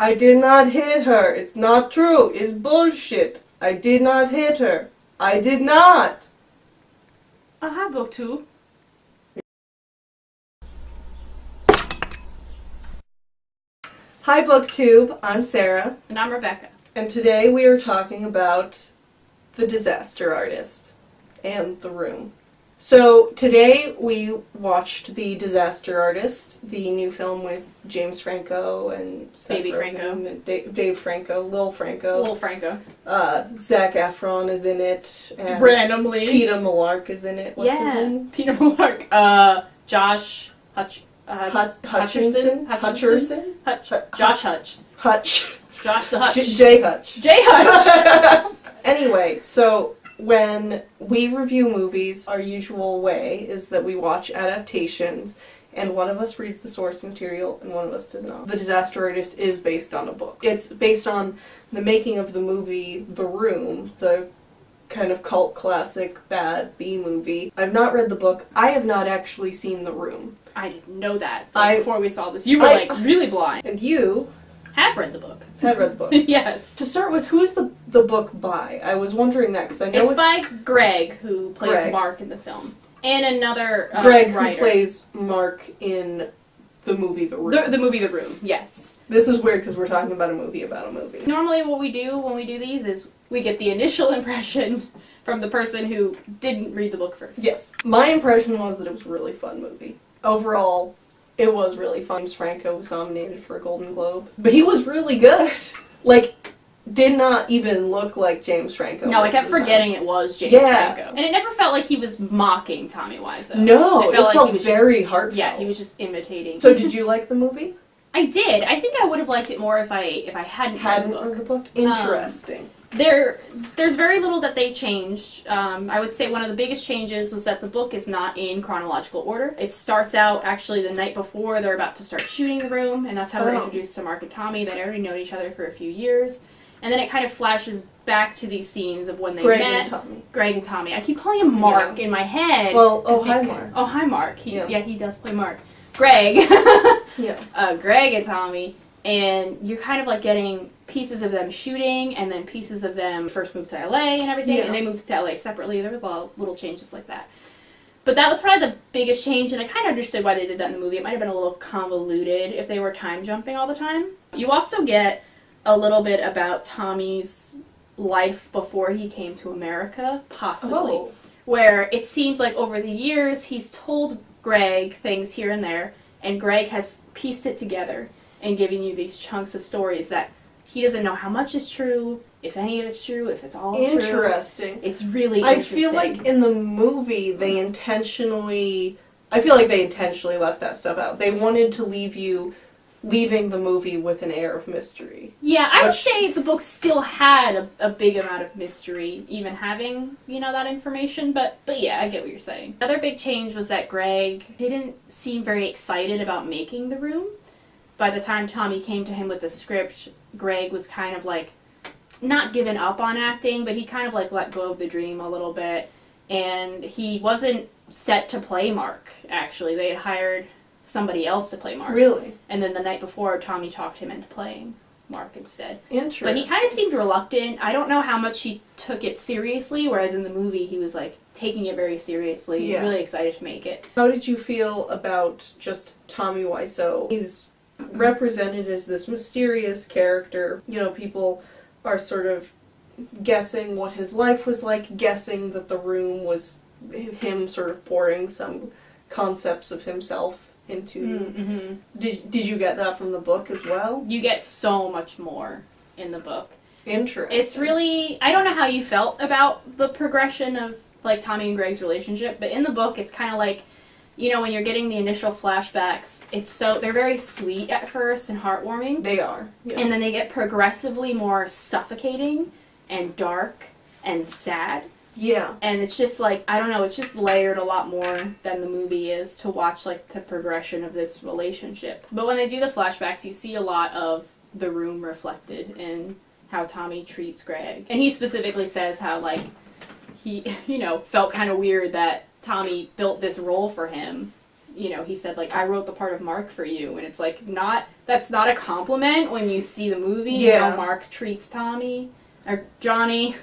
I did not hit her. It's not true. It's bullshit. I did not hit her. I did not. Hi, BookTube. Hi, BookTube. I'm Sarah. And I'm Rebecca. And today we are talking about The Disaster Artist and The Room. So today we watched The Disaster Artist, the new film with James Franco and Baby Franco. and Dave Franco, Lil Franco. Lil Franco. Zac Efron is in it. And Randomly. Peter Malark is in it. What's his name? Peter Malark. Josh Hutcherson? Josh Hutch. Hutch. Josh the Hutch. J Hutch. J Hutch. Anyway, so when we review movies, our usual way is that we watch adaptations, and one of us reads the source material and one of us does not. The Disaster Artist is based on a book. It's based on the making of the movie The Room, the kind of cult classic bad B movie. I've not read the book. I have not actually seen The Room. I didn't know that before we saw this. You were really blind. And you have read the book. Had read the book. Yes. To start with, who's the book by? I was wondering that because I know it's by Greg, who plays Mark in the film, and another Greg writer. Who plays Mark in the movie The Room. The movie The Room. Yes. This is weird because we're talking about a movie about a movie. Normally, what we do when we do these is we get the initial impression from the person who didn't read the book first. Yes. My impression was that it was a really fun movie. Overall, it was really fun. James Franco was nominated for a Golden Globe. But he was really good. Did not even look like James Franco. No, I kept forgetting it was James Franco. And it never felt like he was mocking Tommy Wiseau. No, it felt very heartfelt. Yeah, he was just imitating. So did you like the movie? I did. I think I would have liked it more if I hadn't read the book. Interesting. There's very little that they changed. I would say one of the biggest changes was that the book is not in chronological order. It starts out actually the night before they're about to start shooting The Room, and that's how we're introduced to Mark and Tommy. They'd already known each other for a few years. And then it kind of flashes back to these scenes of when they met. Greg and Tommy. I keep calling him Mark in my head. Well, hi Mark. Oh, hi Mark. He does play Mark. Greg. Greg and Tommy. And you're kind of getting pieces of them shooting, and then pieces of them first moved to LA and everything, and they moved to LA separately. There was a lot of little changes like that. But that was probably the biggest change, and I kind of understood why they did that in the movie. It might have been a little convoluted if they were time jumping all the time. You also get a little bit about Tommy's life before he came to America, possibly. Where it seems like over the years he's told Greg things here and there, and Greg has pieced it together and giving you these chunks of stories that he doesn't know how much is true, if any of it's true, if it's all true. Interesting. It's really interesting. I feel like in the movie they intentionally left that stuff out. They wanted to leaving the movie with an air of mystery. Yeah, I would say the book still had a big amount of mystery, even having, that information, but yeah, I get what you're saying. Another big change was that Greg didn't seem very excited about making The Room. By the time Tommy came to him with the script, Greg was kind of not given up on acting, but he kind of let go of the dream a little bit, and he wasn't set to play Mark, actually. They had hired somebody else to play Mark. Really? And then the night before, Tommy talked him into playing Mark instead. Interesting. But he kind of seemed reluctant. I don't know how much he took it seriously, whereas in the movie he was taking it very seriously, really excited to make it. How did you feel about just Tommy Wiseau? He's represented as this mysterious character. People are sort of guessing what his life was like, guessing that The Room was him sort of pouring some concepts of himself into... Mm-hmm. Did you get that from the book as well? You get so much more in the book. Interesting. It's really... I don't know how you felt about the progression of Tommy and Greg's relationship, but in the book it's kind of when you're getting the initial flashbacks, they're very sweet at first and heartwarming. They are. Yeah. And then they get progressively more suffocating and dark and sad. Yeah. And it's just I don't know, it's just layered a lot more than the movie is to watch the progression of this relationship. But when they do the flashbacks, you see a lot of The Room reflected in how Tommy treats Greg. And he specifically says how he, felt kind of weird that Tommy built this role for him you know, he said, like, I wrote the part of Mark for you. And it's like, that's not a compliment when you see the movie. Yeah. You know, Mark treats Tommy, or Johnny.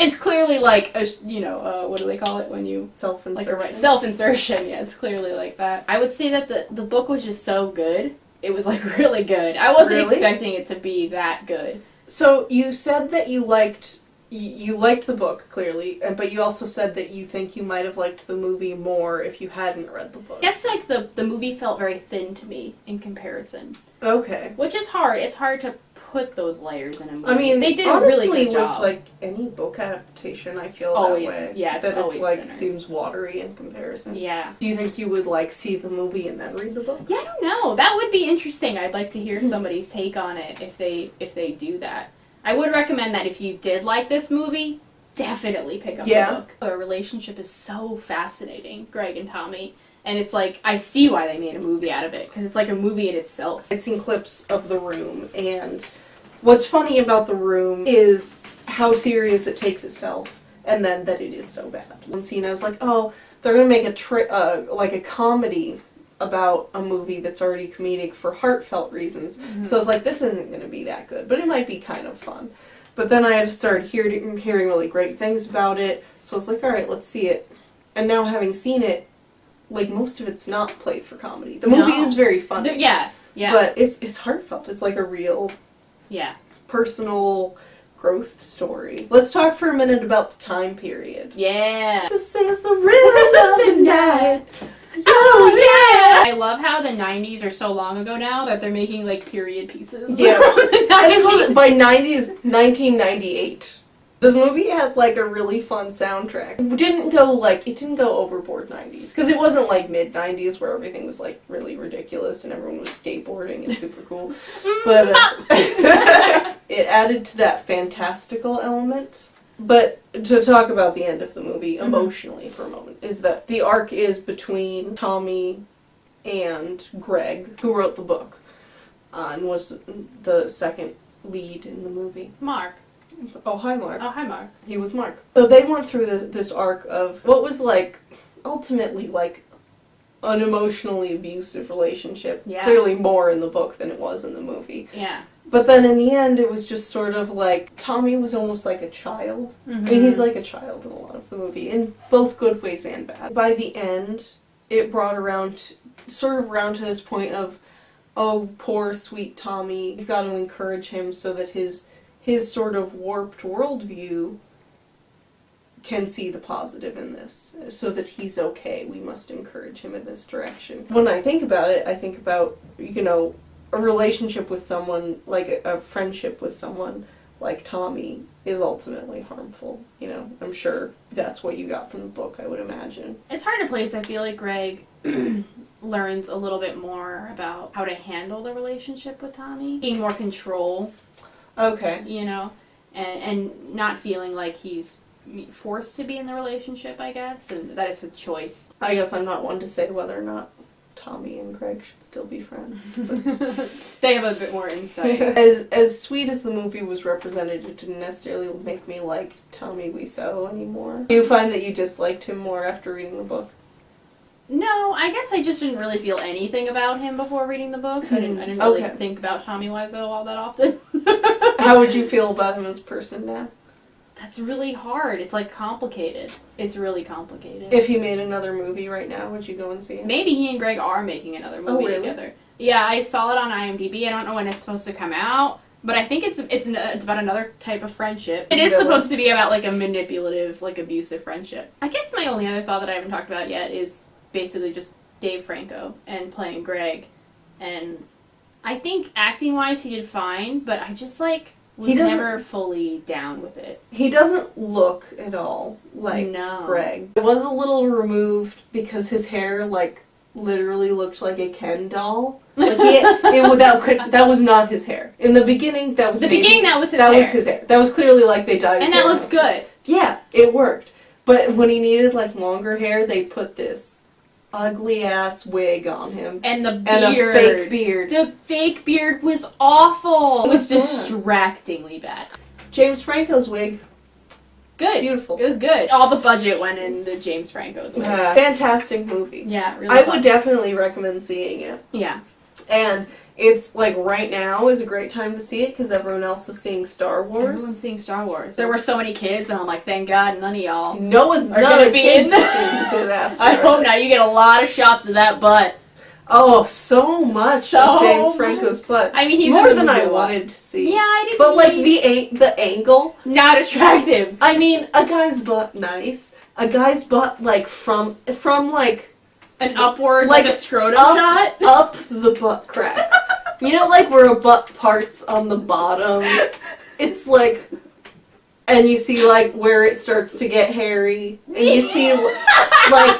It's clearly like, what do they call it when you... Self-insertion. Like self-insertion, yeah, it's clearly like that. I would say that the book was just so good. It was, like, really good. I wasn't expecting it to be that good. So, you said that you liked the book, clearly, but you also said that you think you might have liked the movie more if you hadn't read the book. I guess, like, the movie felt very thin to me in comparison. Okay. Which is hard. It's hard to put those layers in a movie. I mean, they did honestly, a really good job. with, like, any book adaptation, I feel always, that way. Yeah, it's that always it's, like, thinner. seems watery in comparison. Yeah. Do you think you would, like, see the movie and then read the book? Yeah, I don't know. That would be interesting. I'd like to hear somebody's take on it if they do that. I would recommend that if you did like this movie, definitely pick up the book. Their relationship is so fascinating, Greg and Tommy. And it's like, I see why they made a movie out of it, because it's like a movie in itself. I'd seen clips of The Room, and what's funny about The Room is how serious it takes itself, and then that it is so bad. One scene I was like, oh, they're gonna make a comedy about a movie that's already comedic for heartfelt reasons. Mm-hmm. So I was like, this isn't gonna be that good, but it might be kind of fun. But then I started hearing really great things about it, so I was like, alright, let's see it. And now having seen it, like, most of it's not played for comedy. The movie is very funny. Yeah. But it's heartfelt. It's like a real personal growth story. Let's talk for a minute about the time period. Yeah. This is the rhythm of the night. Oh, yeah! I love how the 90s are so long ago now that they're making, like, period pieces. Yes. And this was, by 90s, 1998. This movie had, like, a really fun soundtrack. It didn't go overboard 90s. Because it wasn't, like, mid-90s where everything was, like, really ridiculous and everyone was skateboarding and super cool. But it added to that fantastical element. But to talk about the end of the movie emotionally for a moment, is that the arc is between Tommy and Greg, who wrote the book, and was the second lead in the movie. Mark. Oh, hi, Mark. Oh, hi, Mark. He was Mark. So they went through this arc of what was, like, ultimately, like, an emotionally abusive relationship. Yeah. Clearly more in the book than it was in the movie. Yeah. But then in the end, it was just sort of like, Tommy was almost like a child. Mm-hmm. I mean, he's like a child in a lot of the movie, in both good ways and bad. By the end, it brought sort of around to this point of, oh, poor, sweet Tommy, you've got to encourage him so that his sort of warped worldview can see the positive in this, so that he's okay. We must encourage him in this direction. When I think about it, I think about, a relationship with someone, like a friendship with someone like Tommy, is ultimately harmful. I'm sure that's what you got from the book, I would imagine. It's hard to place. I feel like Greg learns a little bit more about how to handle the relationship with Tommy. Taking more control. Okay. And not feeling like he's forced to be in the relationship, I guess, and that it's a choice. I guess I'm not one to say whether or not Tommy and Greg should still be friends. But they have a bit more insight. As sweet as the movie was represented, it didn't necessarily make me like Tommy Wiseau anymore. Do you find that you disliked him more after reading the book? No, I guess I just didn't really feel anything about him before reading the book. I didn't really think about Tommy Wiseau all that often. How would you feel about him as a person now? That's really hard. It's, like, complicated. It's really complicated. If he made another movie right now, would you go and see it? Maybe he and Greg are making another movie together. Yeah, I saw it on IMDb. I don't know when it's supposed to come out, but I think it's about another type of friendship. It is supposed to be about, like, a manipulative, like, abusive friendship. I guess my only other thought that I haven't talked about yet is basically just Dave Franco and playing Greg. And I think acting-wise he did fine, but I just, like, was never fully down with it. He doesn't look at all like Greg. It was a little removed because his hair, like, literally looked like a Ken doll. Like, that was not his hair. In the beginning, that was his hair. That was clearly like they dyed his hair. And that looked good. Yeah, it worked. But when he needed, like, longer hair, they put this ugly-ass wig on him. And the beard. And a fake beard. The fake beard was awful. It was distractingly bad. James Franco's wig, Good. Beautiful. It was good. All the budget went into James Franco's way. Fantastic movie. Yeah, really I fun. would definitely recommend seeing it. Yeah. And it's like right now is a great time to see it because everyone else is seeing Star Wars. Everyone's seeing Star Wars. There were so many kids, and I'm like, thank God none of y'all. None gonna of be kids in- are seeing Disaster. I hope not. You get a lot of shots of that butt. Oh, so much So of James much. Franco's butt. I mean, he's more in the than I movie a lot. wanted to see. Yeah, I didn't. But like really- the angle. not attractive. I mean, a guy's butt nice. A guy's butt like from like An upward, Like, like a scrotum up- shot. up the butt crack. You know, like where a butt parts on the bottom. It's like, and you see like where it starts to get hairy, and you see like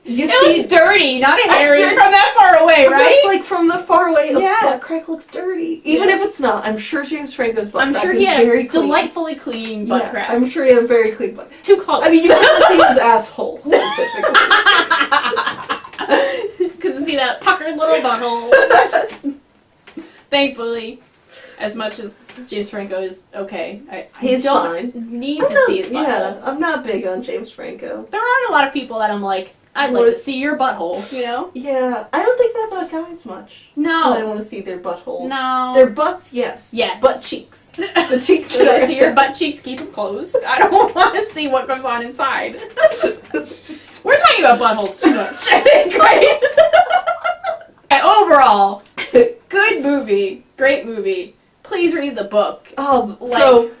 you it see was dirty, not a hairy. Sure. From that far away, But right? it's like from the far away, a Yeah. butt crack looks dirty. Even Yeah. if it's not, I'm sure James Franco's butt I'm crack sure is he had very a clean. delightfully clean butt Yeah, crack. I'm sure he had a very clean butt. Too close. I mean, you can see his asshole specifically. Because you see that puckered little butthole. Thankfully, as much as James Franco is okay, I He's don't fine. need I'm to not- see his butthole. Yeah, I'm not big on James Franco. There aren't a lot of people that I'm like, I'd like to see your butthole, you know? Yeah, I don't think that about guys much. I No. want to see their buttholes. No. Their butts, yes. Yes. Butt cheeks. The cheeks Should are I see your butt cheeks? Keep them closed. I don't want to see what goes on inside. It's just... We're talking about buttholes too much. Great. And overall, good movie. Great movie. Please read the book. Oh, Like- so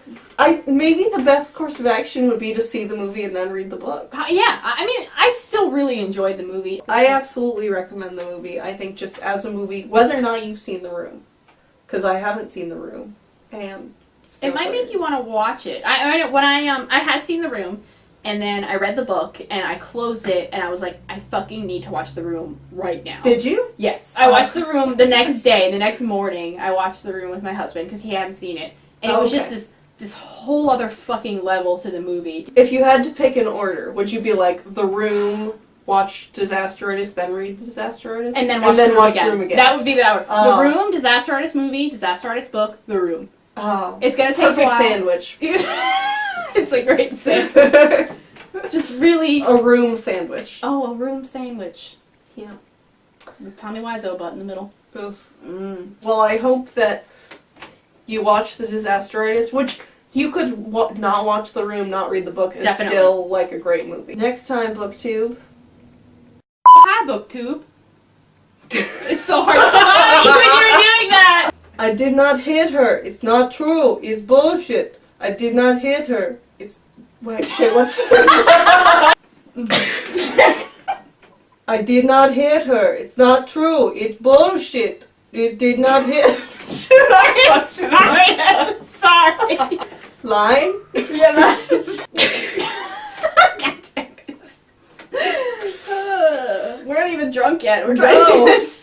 maybe the best course of action would be to see the movie and then read the book. Yeah, I mean, I still really enjoyed the movie. I absolutely recommend the movie. I think just as a movie, whether or not you've seen The Room, because I haven't seen The Room, and still It might make you want to watch it. I had seen The Room, and then I read the book, and I closed it, and I was like, I fucking need to watch The Room right now. Did you? Yes, I watched The Room the next day. The next morning, I watched The Room with my husband because he hadn't seen it, and it was just this whole other fucking level to the movie. If you had to pick an order, would you be like The Room, watch Disaster Artist, then read Disaster Artist, And then watch The Room again. That would be the order. Oh. The Room, Disaster Artist movie, Disaster Artist book, The Room. Oh, It's gonna take a perfect while. sandwich. It's a great sandwich. Just really. A room sandwich. Oh, a room sandwich. Yeah. With Tommy Wiseau butt in the middle. Oof. Mm. Well, I hope that you watch The Disaster Artist, which you could not watch The Room, not read the book, and Definitely. still like a great movie. Next time, BookTube. Hi, BookTube. It's so hard to find when you're doing that. I did not hit her. It's not true. It's bullshit. I did not hit her. It's... Wait, shit, what's that? I did not hit her. It's not true. It's bullshit. It did not hit... Sorry. Line? Yeah, God damn it. We're not even drunk yet. We're trying to do this.